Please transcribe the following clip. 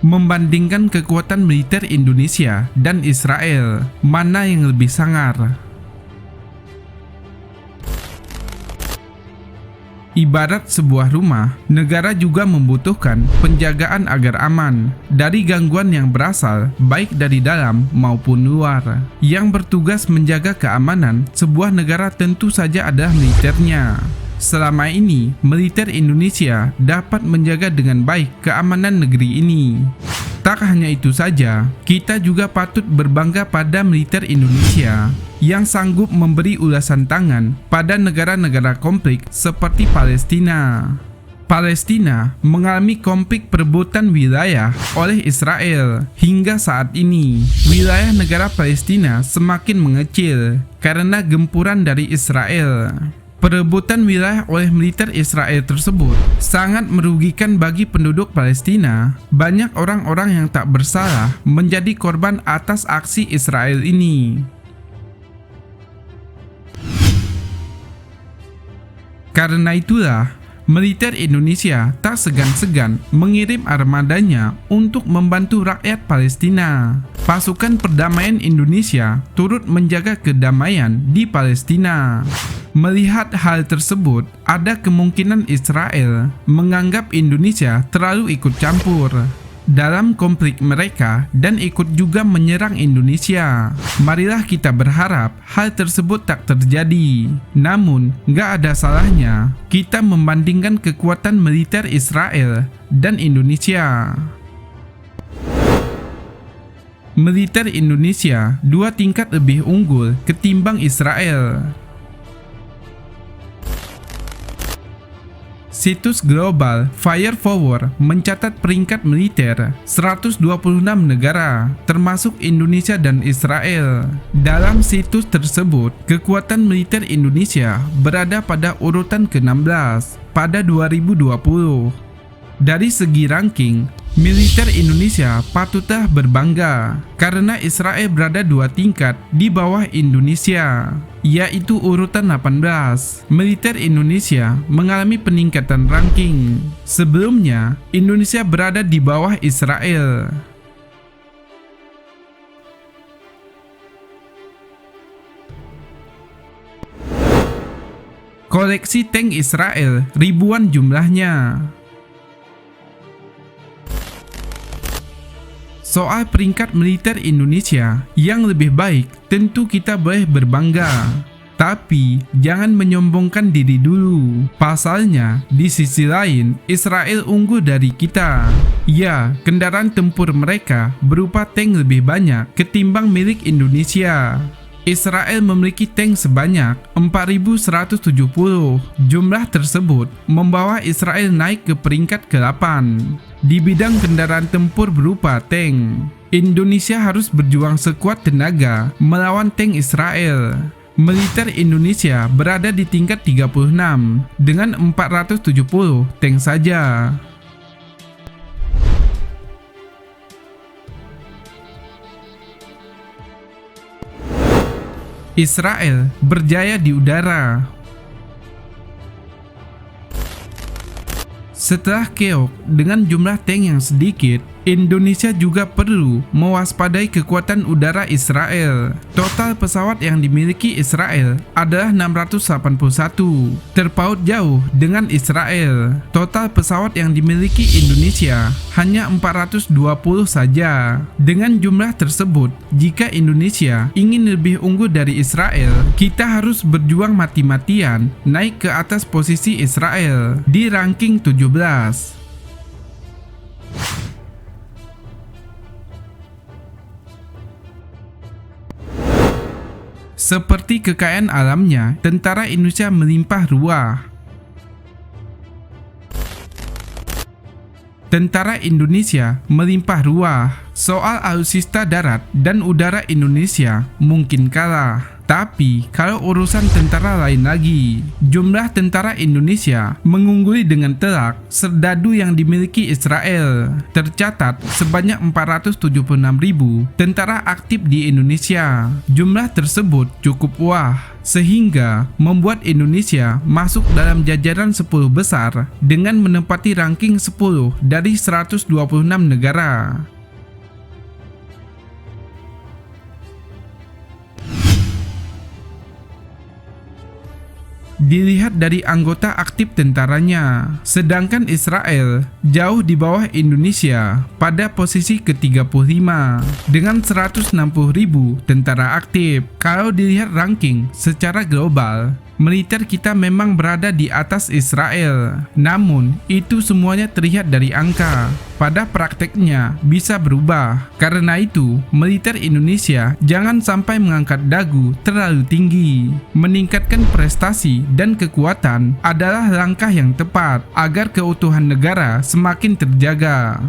Membandingkan kekuatan militer Indonesia dan Israel, mana yang lebih sangar? Ibarat sebuah rumah, negara juga membutuhkan penjagaan agar aman dari gangguan yang berasal baik dari dalam maupun luar. Yang bertugas menjaga keamanan sebuah negara tentu saja adalah militernya. Selama ini, militer Indonesia dapat menjaga dengan baik keamanan negeri ini. Tak hanya itu saja, kita juga patut berbangga pada militer Indonesia yang sanggup memberi ulasan tangan pada negara-negara konflik seperti Palestina. Palestina mengalami konflik perebutan wilayah oleh Israel. Hingga saat ini, wilayah negara Palestina semakin mengecil karena gempuran dari Israel. Perebutan wilayah oleh militer Israel tersebut sangat merugikan bagi penduduk Palestina. Banyak orang-orang yang tak bersalah menjadi korban atas aksi Israel ini. Karena itulah, militer Indonesia tak segan-segan mengirim armadanya untuk membantu rakyat Palestina. Pasukan perdamaian Indonesia turut menjaga kedamaian di Palestina. Melihat hal tersebut, ada kemungkinan Israel menganggap Indonesia terlalu ikut campur dalam konflik mereka dan ikut juga menyerang Indonesia. Marilah kita berharap hal tersebut tak terjadi. Namun, gak ada salahnya kita membandingkan kekuatan militer Israel dan Indonesia. Militer Indonesia 2 tingkat lebih unggul ketimbang Israel. Situs global Firepower mencatat peringkat militer 126 negara, termasuk Indonesia dan Israel. Dalam situs tersebut, kekuatan militer Indonesia berada pada urutan ke-16 pada 2020. Dari segi ranking, militer Indonesia patutlah berbangga karena Israel berada 2 tingkat di bawah Indonesia, yaitu urutan 18. Militer Indonesia mengalami peningkatan ranking. Sebelumnya, Indonesia berada di bawah Israel. Koleksi tank Israel ribuan jumlahnya. Soal peringkat militer Indonesia yang lebih baik, tentu kita boleh berbangga. Tapi, jangan menyombongkan diri dulu. Pasalnya, di sisi lain, Israel unggul dari kita. Ya, kendaraan tempur mereka berupa tank lebih banyak ketimbang milik Indonesia. Israel memiliki tank sebanyak 4.170. Jumlah tersebut membawa Israel naik ke peringkat ke-8. Di bidang kendaraan tempur berupa tank, Indonesia harus berjuang sekuat tenaga melawan tank Israel. Militer Indonesia berada di tingkat 36 dengan 470 tank saja. Israel berjaya di udara. Setelah keok dengan jumlah tank yang sedikit, Indonesia juga perlu mewaspadai kekuatan udara Israel. Total pesawat yang dimiliki Israel adalah 681, terpaut jauh dengan Israel. Total pesawat yang dimiliki Indonesia hanya 420 saja. Dengan jumlah tersebut, jika Indonesia ingin lebih unggul dari Israel, kita harus berjuang mati-matian naik ke atas posisi Israel di ranking 17. Seperti kekayaan alamnya, tentara Indonesia melimpah ruah. Tentara Indonesia melimpah ruah. Soal alutsista darat dan udara Indonesia mungkin kalah. Tapi kalau urusan tentara lain lagi, jumlah tentara Indonesia mengungguli dengan telak serdadu yang dimiliki Israel. Tercatat sebanyak 476.000 tentara aktif di Indonesia. Jumlah tersebut cukup wah, sehingga membuat Indonesia masuk dalam jajaran 10 besar dengan menempati ranking 10 dari 126 negara. Dilihat dari anggota aktif tentaranya, sedangkan Israel jauh di bawah Indonesia pada posisi ke-35 dengan 160.000 tentara aktif. Kalau dilihat ranking secara global, militer kita memang berada di atas Israel. Namun, itu semuanya terlihat dari angka. Pada prakteknya bisa berubah. Karena itu, militer Indonesia jangan sampai mengangkat dagu terlalu tinggi. Meningkatkan prestasi dan kekuatan adalah langkah yang tepat agar keutuhan negara semakin terjaga.